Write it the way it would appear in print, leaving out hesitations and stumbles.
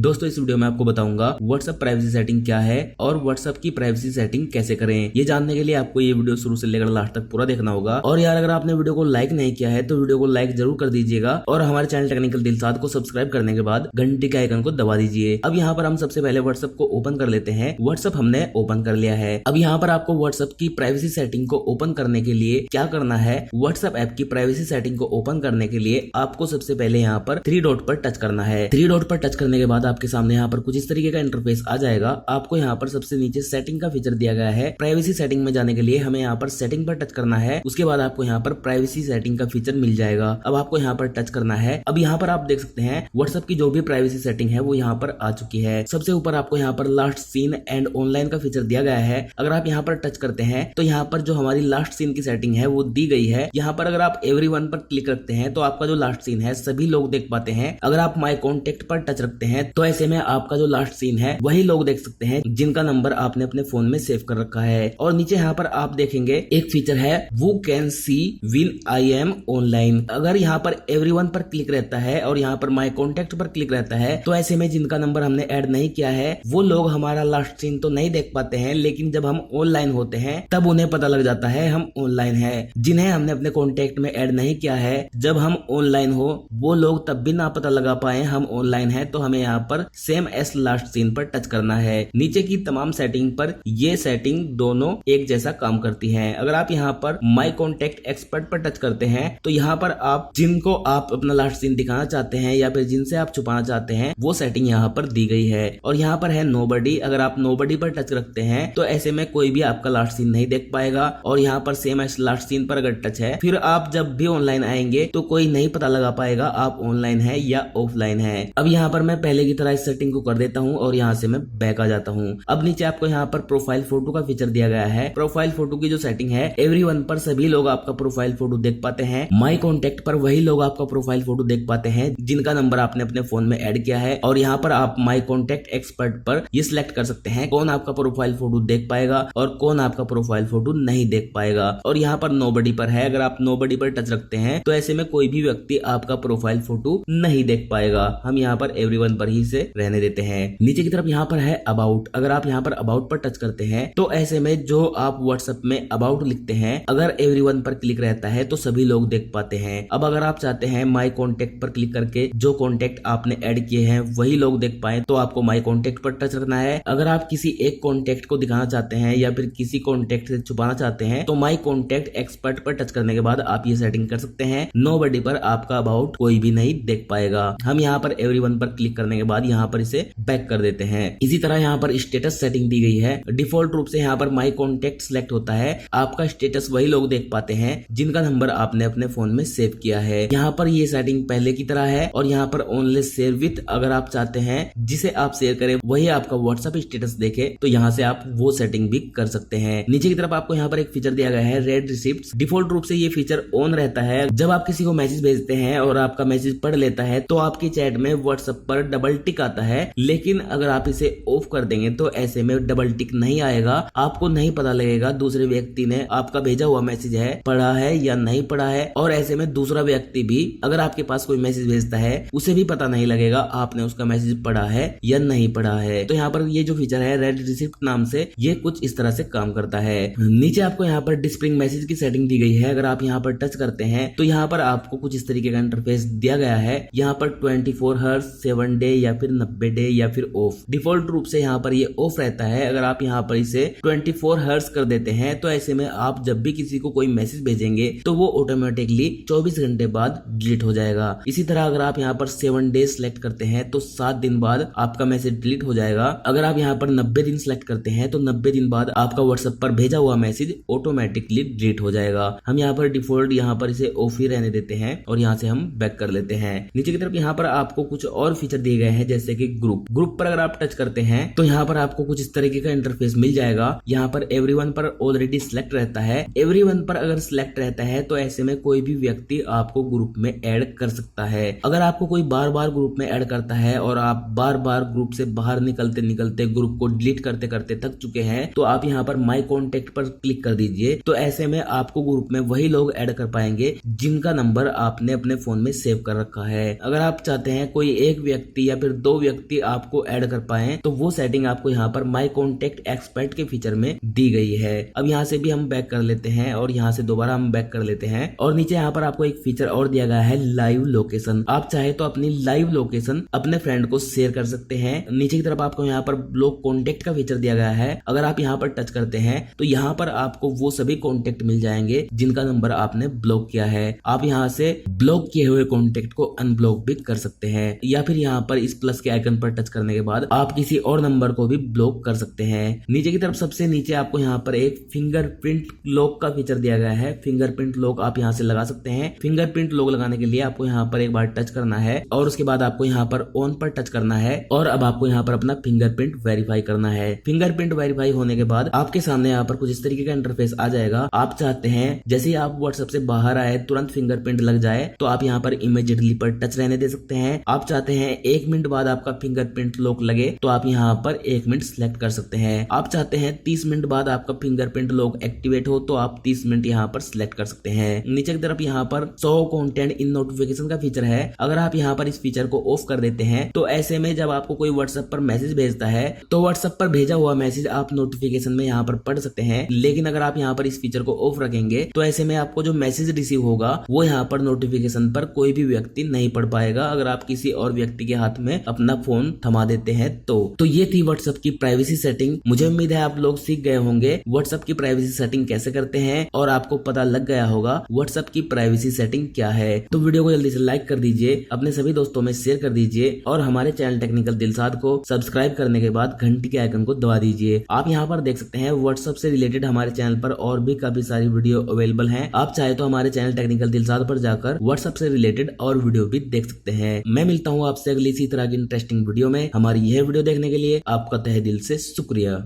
दोस्तों इस वीडियो में आपको बताऊंगा व्हाट्सएप प्राइवेसी सेटिंग क्या है और व्हाट्सएप की प्राइवेसी सेटिंग कैसे करें। ये जानने के लिए आपको ये वीडियो शुरू से लेकर लास्ट तक पूरा देखना होगा। और यार अगर आपने वीडियो को लाइक नहीं किया है तो वीडियो को लाइक जरूर कर दीजिएगा और हमारे चैनल टेक्निकल दिलसाद को सब्सक्राइब करने के बाद घंटी के आइकन को दबा दीजिए। अब यहाँ पर हम सबसे पहले व्हाट्सएप को ओपन कर लेते हैं। व्हाट्सएप हमने ओपन कर लिया है। अब यहाँ पर आपको व्हाट्सएप की प्राइवेसी सेटिंग को ओपन करने के लिए क्या करना है, व्हाट्सएप ऐप की प्राइवेसी सेटिंग को ओपन करने के लिए आपको सबसे पहले यहाँ पर 3 डॉट पर टच करना है। 3 डॉट पर टच करने के बाद आपके सामने यहाँ पर कुछ इस तरीके का इंटरफेस आ जाएगा। आपको यहाँ पर सबसे नीचे सेटिंग का फीचर दिया गया है। प्राइवेसी सेटिंग में जाने के लिए हमें यहाँ पर सेटिंग पर टच करना है। उसके बाद आपको यहाँ पर प्राइवेसी सेटिंग का फीचर मिल जाएगा। अब आपको यहाँ पर टच करना है। अब यहाँ पर आप देख सकते हैं व्हाट्सएप की जो भी प्राइवेसी सेटिंग है वो यहाँ पर आ चुकी है। सबसे ऊपर आपको यहाँ पर लास्ट सीन एंड ऑनलाइन का फीचर दिया गया है। अगर आप यहाँ पर टच करते हैं तो यहाँ पर जो हमारी लास्ट सीन की सेटिंग है वो दी गई है। यहाँ पर अगर आप एवरीवन पर क्लिक रखते हैं तो आपका जो लास्ट सीन है सभी लोग देख पाते हैं। अगर आप माई कॉन्टेक्ट पर टच रखते हैं तो ऐसे में आपका जो लास्ट सीन है वही लोग देख सकते हैं जिनका नंबर आपने अपने फोन में सेव कर रखा है। और नीचे यहाँ पर आप देखेंगे एक फीचर है वो can see when I am online. अगर यहाँ पर एवरीवन पर क्लिक रहता है और यहाँ पर माई कॉन्टेक्ट पर क्लिक रहता है तो ऐसे में जिनका नंबर हमने ऐड नहीं किया है वो लोग हमारा लास्ट सीन तो नहीं देख पाते हैं, लेकिन जब हम ऑनलाइन होते हैं तब उन्हें पता लग जाता है हम ऑनलाइन है। जिन्हें हमने अपने कॉन्टेक्ट में ऐड नहीं किया है, जब हम ऑनलाइन हो वो लोग तब भी ना पता लगा पाए हम ऑनलाइन है, तो हमें यहाँ पर सेम एस लास्ट सीन पर टच करना है। नीचे की तमाम सेटिंग पर ये सेटिंग दोनों एक जैसा काम करती है। अगर आप यहाँ पर माई कॉन्टेक्ट एक्सपर्ट पर टच करते हैं तो यहाँ पर आप जिनको आप अपना लास्ट सीन दिखाना चाहते हैं या फिर जिनसे आप छुपाना चाहते हैं वो सेटिंग यहाँ पर दी गई है। और यहाँ पर है नोबडी। अगर आप नोबडी पर टच रखते हैं तो ऐसे में कोई भी आपका लास्ट सीन नहीं देख पाएगा। और यहाँ पर सेम एस लास्ट सीन पर अगर टच है फिर आप जब भी ऑनलाइन आएंगे तो कोई नहीं पता लगा पाएगा आप ऑनलाइन है या ऑफलाइन है। अब यहाँ पर मैं पहले की तरह इस सेटिंग को कर देता हूँ और यहाँ से मैं बैक आ जाता हूँ। अब नीचे आपको यहाँ पर प्रोफाइल फोटो का फीचर दिया गया है। प्रोफाइल फोटो की जो सेटिंग है एवरीवन पर सभी लोग आपका प्रोफाइल फोटो देख पाते हैं। माई कॉन्टेक्ट पर वही लोग आपका प्रोफाइल फोटो देख पाते हैं जिनका नंबर आपने अपने फोन में ऐड किया है। और यहाँ पर आप माई कॉन्टेक्ट एक्सपर्ट पर ये सिलेक्ट कर सकते हैं कौन आपका प्रोफाइल फोटो देख पाएगा और कौन आपका प्रोफाइल फोटो नहीं देख पाएगा। और यहाँ पर नोबडी पर है। अगर आप नोबडी पर टच रखते हैं तो ऐसे में कोई भी व्यक्ति आपका प्रोफाइल फोटो नहीं देख पाएगा। हम यहाँ पर एवरीवन पर ही से रहने देते हैं। नीचे की तरफ यहाँ पर है अबाउट। अगर आप यहाँ पर अबाउट पर टच करते हैं तो ऐसे में जो आप व्हाट्सएप में अबाउट लिखते हैं अगर एवरीवन पर क्लिक रहता है तो सभी लोग देख पाते हैं। अब अगर आप चाहते हैं माई कॉन्टेक्ट पर क्लिक करके जो कॉन्टेक्ट आपने ऐड किए हैं वही लोग देख पाए तो आपको माई कॉन्टेक्ट पर टच रखना है। अगर आप किसी एक कॉन्टेक्ट को दिखाना चाहते हैं या फिर किसी कॉन्टेक्ट से छुपाना चाहते हैं तो माई कॉन्टेक्ट एक्सपर्ट पर टच करने के बाद आप ये सेटिंग कर सकते हैं। नोबडी पर आपका अबाउट कोई भी नहीं देख पाएगा। हम यहाँ पर एवरीवन पर क्लिक करने के बाद यहाँ पर इसे बैक कर देते हैं। इसी तरह यहाँ पर स्टेटस सेटिंग दी गई है। डिफॉल्ट रूप से यहाँ पर माई कॉन्टेक्ट सिलेक्ट होता है। आपका स्टेटस वही लोग देख पाते हैं जिनका नंबर आपने अपने फोन में सेव किया है। यहाँ पर ये सेटिंग पहले की तरह है। और यहाँ पर ओनली शेयर विथ अगर आप चाहते हैं जिसे आप शेयर करें वही आपका व्हाट्सएप स्टेटस देखे तो यहाँ से आप वो सेटिंग भी कर सकते हैं। नीचे की तरफ आपको यहाँ पर एक फीचर दिया गया है रेड रिसिप्ट। डिफॉल्ट रूप से ये फीचर ऑन रहता है। जब आप किसी को मैसेज भेजते हैं और आपका मैसेज पढ़ लेता है तो आपकी चैट में व्हाट्सएप पर डबल टिक आता है। लेकिन अगर आप इसे ऑफ कर देंगे तो ऐसे में डबल टिक नहीं आएगा। आपको नहीं पता लगेगा दूसरे व्यक्ति ने आपका भेजा हुआ मैसेज है पढ़ा है या नहीं पढ़ा है। और ऐसे में दूसरा व्यक्ति भी अगर आपके पास कोई मैसेज भेजता है उसे भी पता नहीं लगेगा आपने उसका मैसेज पढ़ा है या नहीं पढ़ा है। तो यहाँ पर ये जो फीचर है रेड रिसिप्ट नाम से ये कुछ इस तरह से काम करता है। नीचे आपको यहाँ पर डिस्प्लिंग मैसेज की सेटिंग दी गई है। अगर आप यहाँ पर टच करते हैं तो यहाँ पर आपको कुछ इस तरीके का इंटरफेस दिया गया है। यहाँ पर 24 हर्ट्ज 7 डे या फिर 90 डे या फिर ऑफ। डिफॉल्ट रूप से यहाँ पर ये ऑफ रहता है। अगर आप यहाँ पर इसे 24 हर्ट्ज कर देते हैं तो ऐसे में आप जब भी किसी को कोई मैसेज भेजेंगे तो वो ऑटोमेटिकली 24 घंटे बाद डिलीट हो जाएगा। इसी तरह अगर आप यहाँ पर 7 डे सिलेक्ट करते हैं तो 7 दिन बाद आपका मैसेज डिलीट हो जाएगा। अगर आप यहाँ पर 90 दिन सिलेक्ट करते हैं तो 90 दिन बाद आपका व्हाट्सएप पर भेजा हुआ मैसेज ऑटोमेटिकली डिलीट हो जाएगा। हम यहाँ पर डिफॉल्ट यहाँ पर इसे ऑफ ही रहने देते हैं और यहाँ से हम बैक कर लेते हैं। नीचे की तरफ यहाँ पर आपको कुछ और फीचर दिए गए हैं जैसे कि ग्रुप पर अगर आप टच करते हैं तो यहाँ पर आपको कुछ इस तरीके का इंटरफेस मिल जाएगा। यहाँ पर एवरीवन पर ऑलरेडी सिलेक्ट रहता है। एवरीवन पर अगर सिलेक्ट रहता है तो ऐसे में कोई भी व्यक्ति आपको ग्रुप में ऐड कर सकता है। अगर आपको कोई बार बार ग्रुप में ऐड करता है और आप बार बार ग्रुप से बाहर निकलते निकलते ग्रुप को डिलीट करते करते थक चुके हैं तो आप यहाँ पर माई कॉन्टेक्ट पर क्लिक कर दीजिए। तो ऐसे में आपको ग्रुप में वही लोग ऐड कर पाएंगे जिनका नंबर आपने अपने फोन में सेव कर रखा है। अगर आप चाहते हैं कोई एक व्यक्ति या फिर फिर 2 व्यक्ति आपको ऐड कर पाए, तो वो सेटिंग आपको यहाँ पर माई कॉन्टेक्ट एक्सपर्ट के फीचर में दी गई है। अब यहाँ से भी हम बैक कर लेते हैं और यहाँ से दोबारा हम बैक कर लेते हैं और नीचे यहाँ पर आपको एक फीचर और दिया गया है लाइव लोकेशन। आप चाहे तो अपनी लाइव लोकेशन अपने फ्रेंड को शेयर कर सकते हैं। नीचे की तरफ आपको यहाँ पर ब्लॉक कॉन्टेक्ट का फीचर दिया गया है। अगर आप यहाँ पर टच करते हैं तो यहाँ पर आपको वो सभी कॉन्टेक्ट मिल जाएंगे जिनका नंबर आपने ब्लॉक किया है। आप यहाँ से ब्लॉक किए हुए कॉन्टेक्ट को अनब्लॉक भी कर सकते हैं, या फिर यहाँ पर इस प्लस के आइकन पर टच करने के बाद आप किसी और नंबर को भी ब्लॉक कर सकते हैं। नीचे की तरफ सबसे नीचे आपको यहाँ पर एक फिंगरप्रिंट लॉक का फीचर दिया गया है। फिंगरप्रिंट लॉक आप यहाँ से लगा सकते हैं। फिंगरप्रिंट लॉक लगाने के लिए आपको यहाँ पर एक बार टच करना है और उसके बाद आपको यहाँ पर ऑन पर टच करना है और अब आपको यहाँ पर अपना फिंगरप्रिंट वेरीफाई करना है। फिंगरप्रिंट वेरीफाई होने के बाद आपके सामने यहाँ पर कुछ इस तरीके का इंटरफेस आ जाएगा। आप चाहते हैं जैसे ही आप व्हाट्सएप से बाहर आए तुरंत फिंगरप्रिंट लग जाए तो आप यहाँ पर इमीडिएटली पर टच रहने दे सकते हैं। आप चाहते हैं 1 मिनट बाद आपका फिंगरप्रिंट लॉक लगे तो आप यहाँ पर 1 मिनट सिलेक्ट कर सकते हैं। आप चाहते हैं 30 मिनट बाद आपका फिंगरप्रिंट लॉक एक्टिवेट हो तो आप 30 मिनट यहाँ पर सिलेक्ट कर सकते हैं। नीचे की तरफ यहाँ पर शो कंटेंट इन नोटिफिकेशन का फीचर है। अगर आप यहाँ पर इस फीचर को ऑफ कर देते हैं तो ऐसे में जब आपको कोई व्हाट्सएप पर मैसेज भेजता है तो व्हाट्सएप पर भेजा हुआ मैसेज आप नोटिफिकेशन में यहाँ पर पढ़ सकते हैं। लेकिन अगर आप यहाँ पर इस फीचर को ऑफ रखेंगे तो ऐसे में आपको जो मैसेज रिसीव होगा वो यहाँ पर नोटिफिकेशन पर कोई भी व्यक्ति नहीं पढ़ पाएगा अगर आप किसी और व्यक्ति के हाथ में अपना फोन थमा देते हैं तो ये थी व्हाट्सएप की प्राइवेसी सेटिंग। मुझे उम्मीद है आप लोग सीख गए होंगे व्हाट्सएप की प्राइवेसी सेटिंग कैसे करते हैं और आपको पता लग गया होगा व्हाट्सएप की प्राइवेसी सेटिंग क्या है। तो वीडियो को जल्दी से लाइक कर दीजिए, अपने सभी दोस्तों में शेयर कर दीजिए और हमारे चैनल टेक्निकल दिलसाद को सब्सक्राइब करने के बाद घंटी के आइकन को दबा दीजिए। आप यहाँ पर देख सकते हैं व्हाट्सएप से रिलेटेड हमारे चैनल पर और भी काफी सारी वीडियो अवेलेबल हैं। आप चाहे तो हमारे चैनल टेक्निकल दिलसाद पर जाकर व्हाट्सएप से रिलेटेड और वीडियो भी देख सकते हैं। मैं मिलता हूँ आपसे अगली इसी तरह की इंटरेस्टिंग वीडियो में। हमारी यह वीडियो देखने के लिए आपका तहे दिल से शुक्रिया।